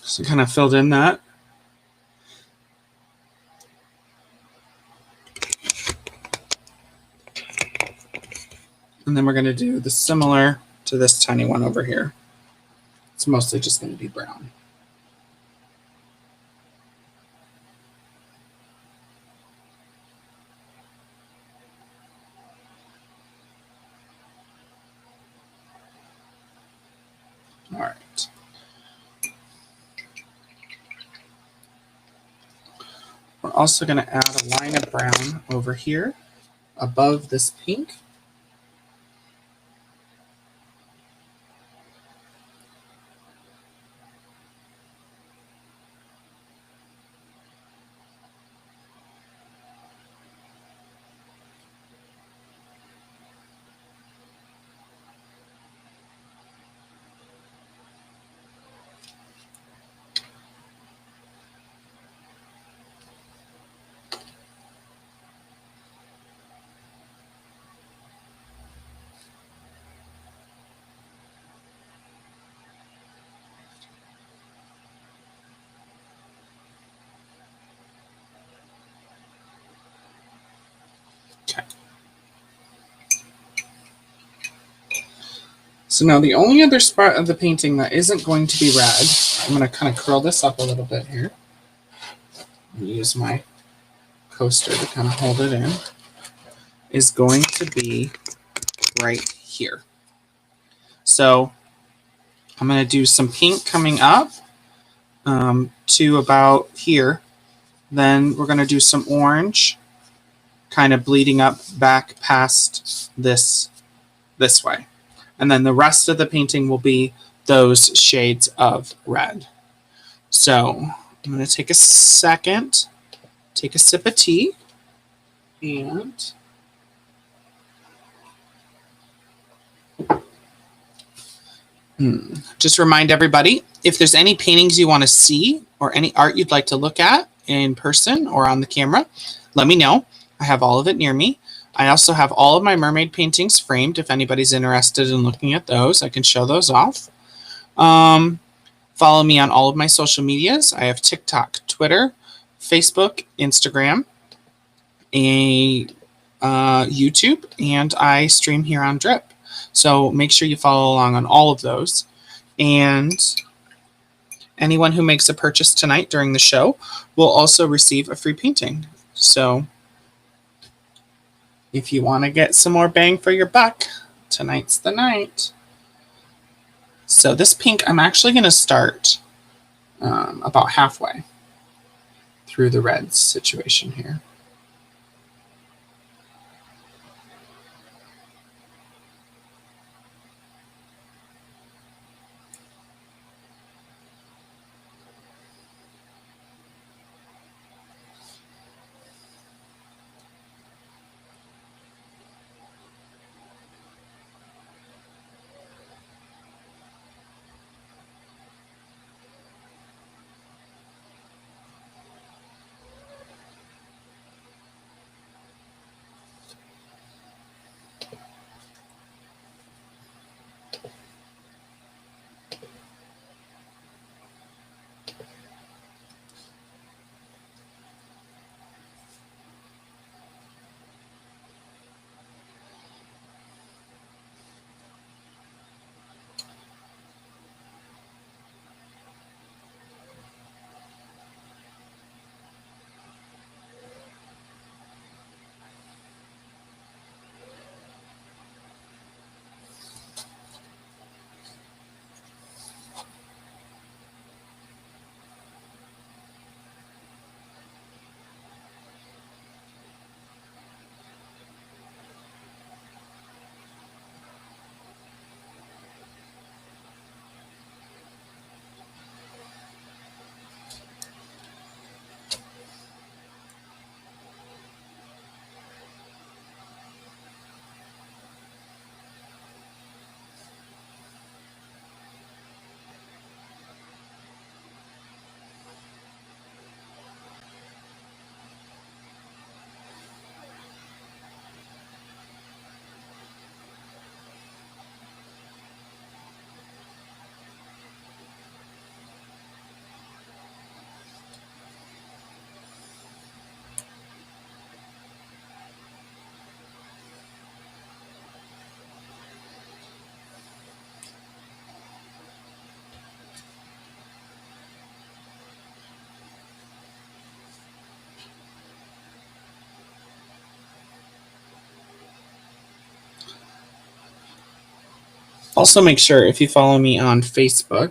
S1: So kind of filled in that. And then we're going to do the similar to this tiny one over here. It's mostly just going to be brown. All right. We're also going to add a line of brown over here above this pink. Okay. So now the only other spot of the painting that isn't going to be red, I'm going to kind of curl this up a little bit here. Use my coaster to kind of hold it in, is going to be right here. So I'm going to do some pink coming up to about here. Then we're going to do some orange kind of bleeding up back past this way. And then the rest of the painting will be those shades of red. So I'm going to take a second, take a sip of tea, and just remind everybody, if there's any paintings you want to see or any art you'd like to look at in person or on the camera, let me know. I have all of it near me. I also have all of my mermaid paintings framed. If anybody's interested in looking at those, I can show those off. Follow me on all of my social medias. I have TikTok, Twitter, Facebook, Instagram. a YouTube, and I stream here on Drip. So make sure you follow along on all of those. And anyone who makes a purchase tonight during the show will also receive a free painting. So if you want to get some more bang for your buck, tonight's the night. So this pink, I'm actually going to start about halfway through the reds situation here. Also, make sure if you follow me on Facebook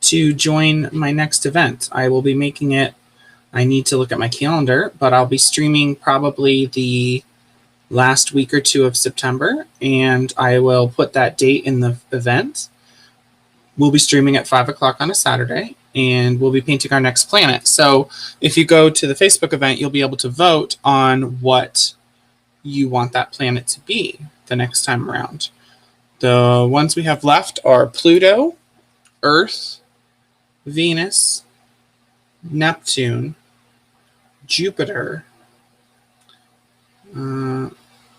S1: to join my next event. I will be making it, I need to look at my calendar, but I'll be streaming probably the last week or two of September, and I will put that date in the event. We'll be streaming at 5 o'clock on a Saturday, and we'll be painting our next planet. So if you go to the Facebook event, you'll be able to vote on what you want that planet to be the next time around. The ones we have left are Pluto, Earth, Venus, Neptune, Jupiter. I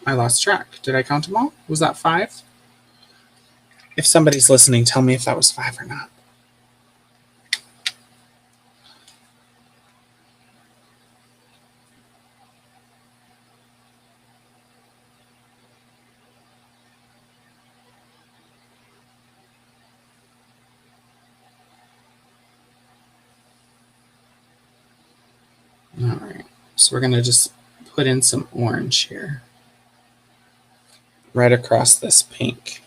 S1: lost track. Did I count them all? Was that 5? If somebody's listening, tell me if that was 5 or not. All right. So we're going to just put in some orange here, right across this pink.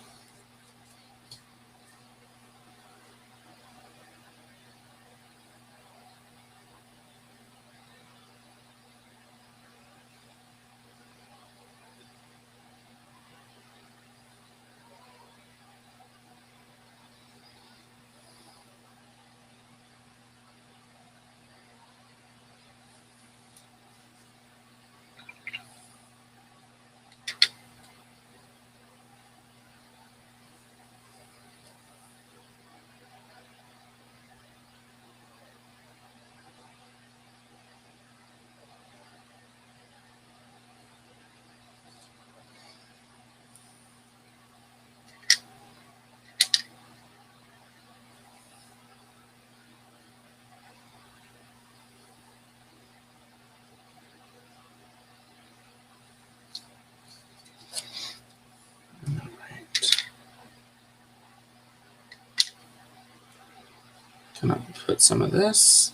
S1: gonna put some of this.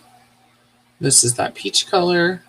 S1: This is that peach color.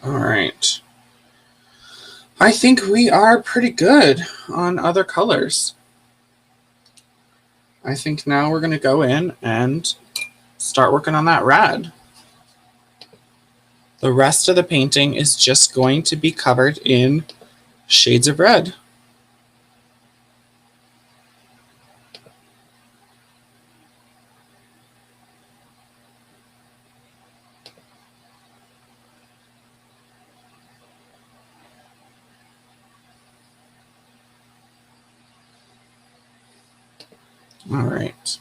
S1: All right. I think we are pretty good on other colors. I think now we're going to go in and start working on that red. The rest of the painting is just going to be covered in shades of red. All right.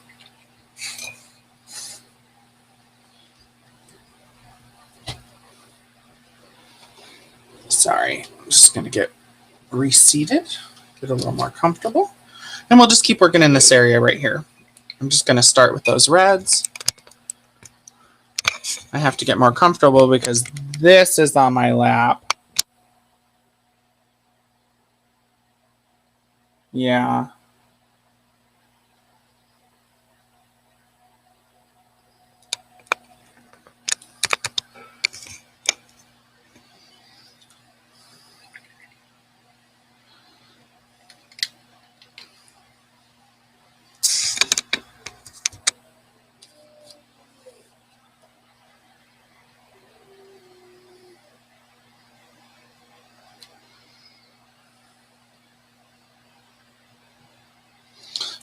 S1: Sorry, I'm just going to get reseated, get a little more comfortable. And we'll just keep working in this area right here. I'm just going to start with those reds. I have to get more comfortable because this is on my lap. Yeah.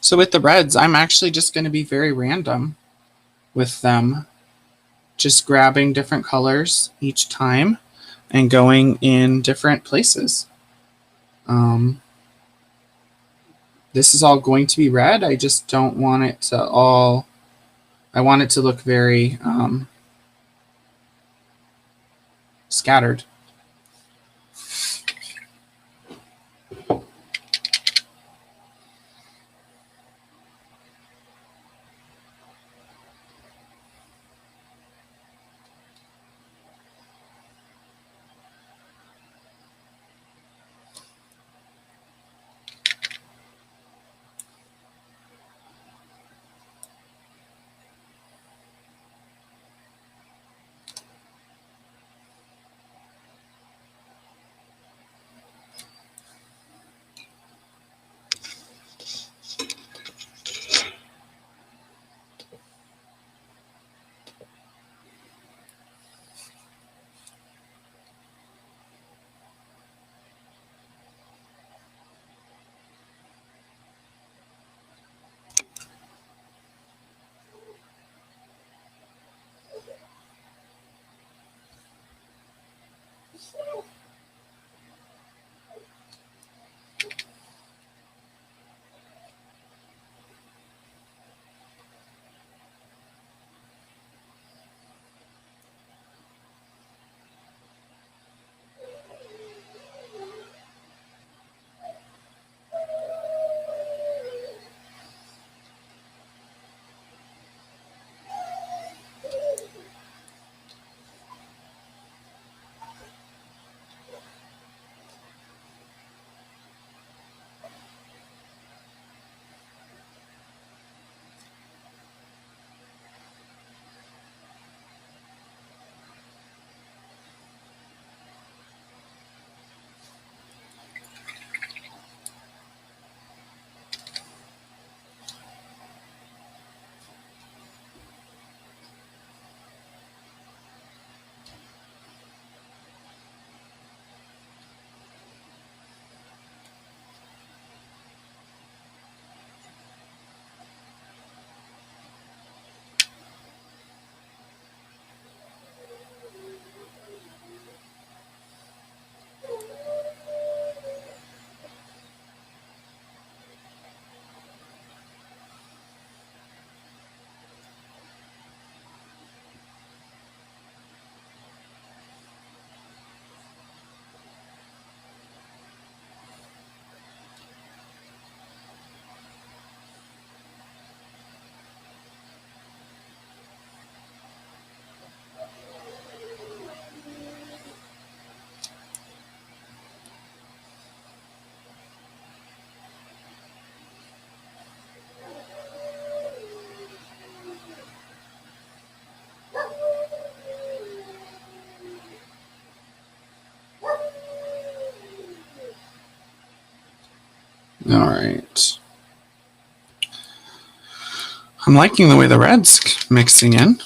S1: So with the reds, I'm actually just going to be very random with them. Just grabbing different colors each time and going in different places. This is all going to be red. I just don't want it to all, I want it to look very scattered. All right. I'm liking the way the red's mixing in.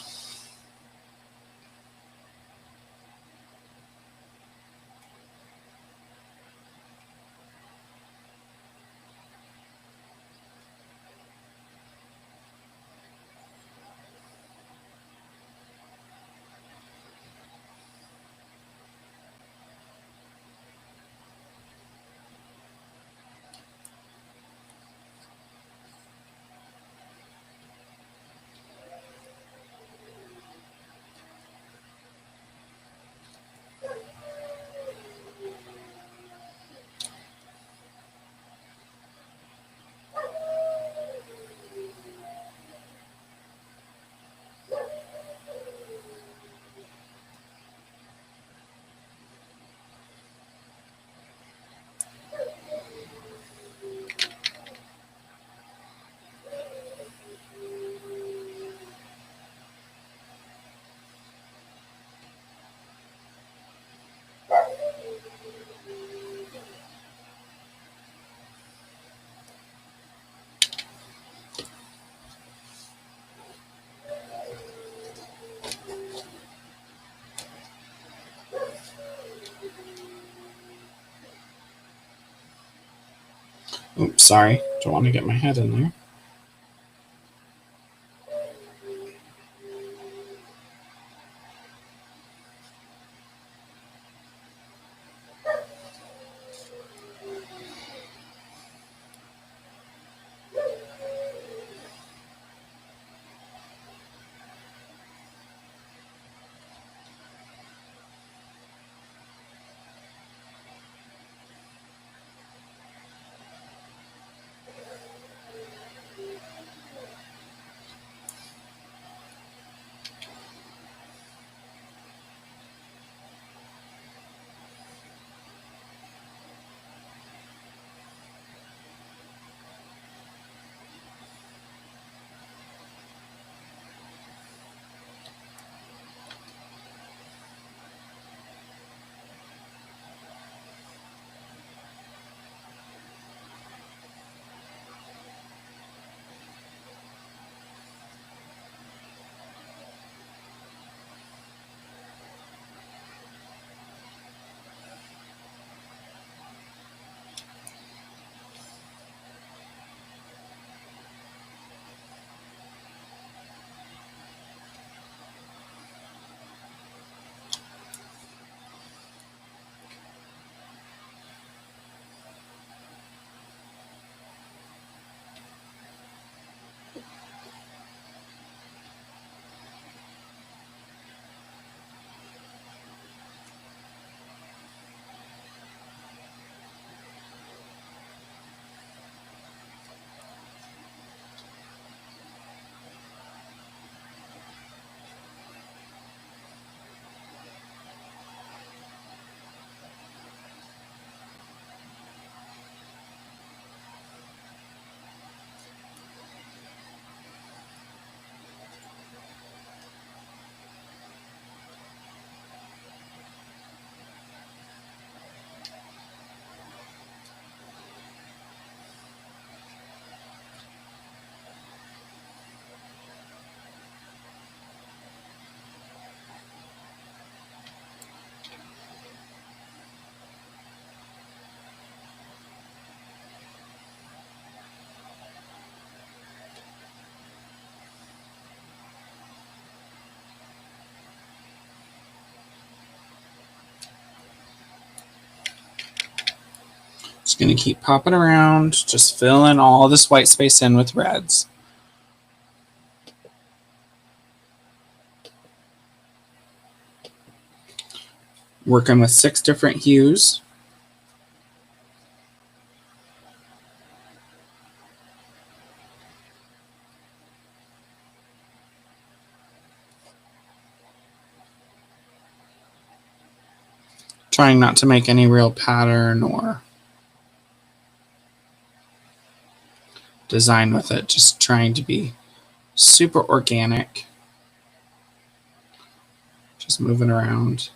S1: Oops, sorry. Don't want to get my head in there. Just going to keep popping around, just filling all this white space in with reds. Working with 6 different hues. Trying not to make any real pattern or design with it, just trying to be super organic. Just moving around.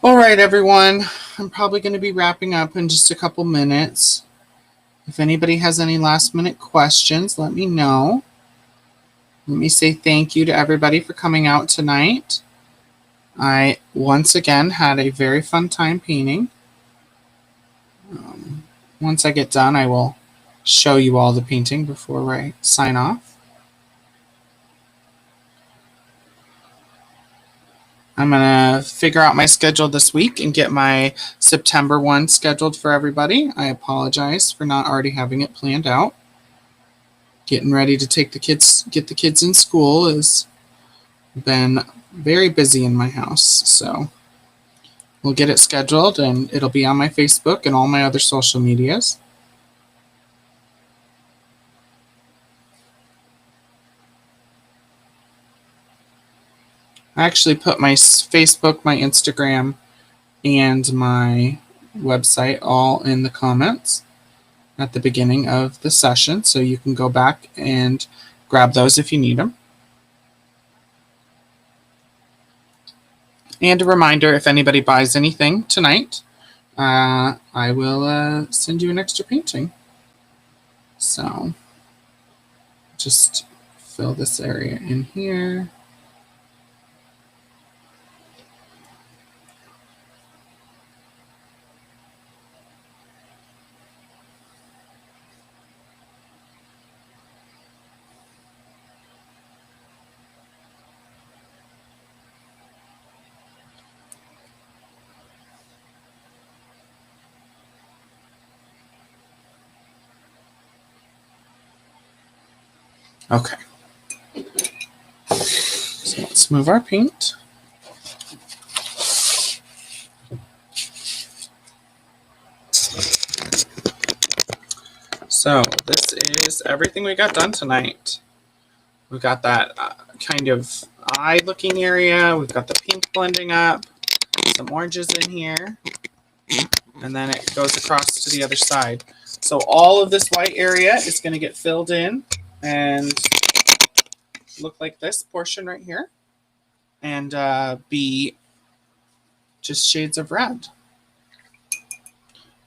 S1: All right, everyone. I'm probably going to be wrapping up in just a couple minutes. If anybody has any last minute questions, let me know. Let me say thank you to everybody for coming out tonight. I once again had a very fun time painting. Once I get done, I will show you all the painting before I sign off. I'm going to figure out my schedule this week and get my September one scheduled for everybody. I apologize for not already having it planned out. Getting ready to get the kids in school has been very busy in my house. So we'll get it scheduled and it'll be on my Facebook and all my other social medias. I actually put my Facebook, my Instagram, and my website all in the comments at the beginning of the session, so you can go back and grab those if you need them. And a reminder, if anybody buys anything tonight, I will send you an extra painting. So just fill this area in here. Okay. So let's move our paint. So this is everything we got done tonight. We've got that kind of eye looking area. We've got the pink blending up, some oranges in here, and then it goes across to the other side. So all of this white area is going to get filled in and look like this portion right here, and be just shades of red.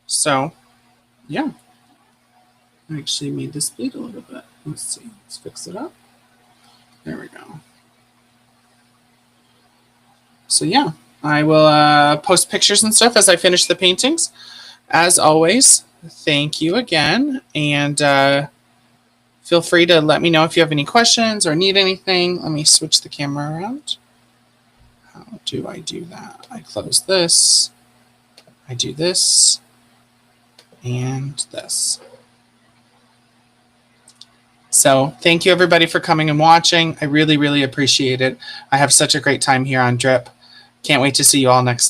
S1: So yeah, I actually made this bleed a little bit. Let's see, let's fix it up. There we go. So yeah, I will post pictures and stuff as I finish the paintings. As always, thank you again, and feel free to let me know if you have any questions or need anything. Let me switch the camera around. How do I do that? I close this, I do this, and this. So thank you everybody for coming and watching. I really, really appreciate it. I have such a great time here on Drip. Can't wait to see you all next time.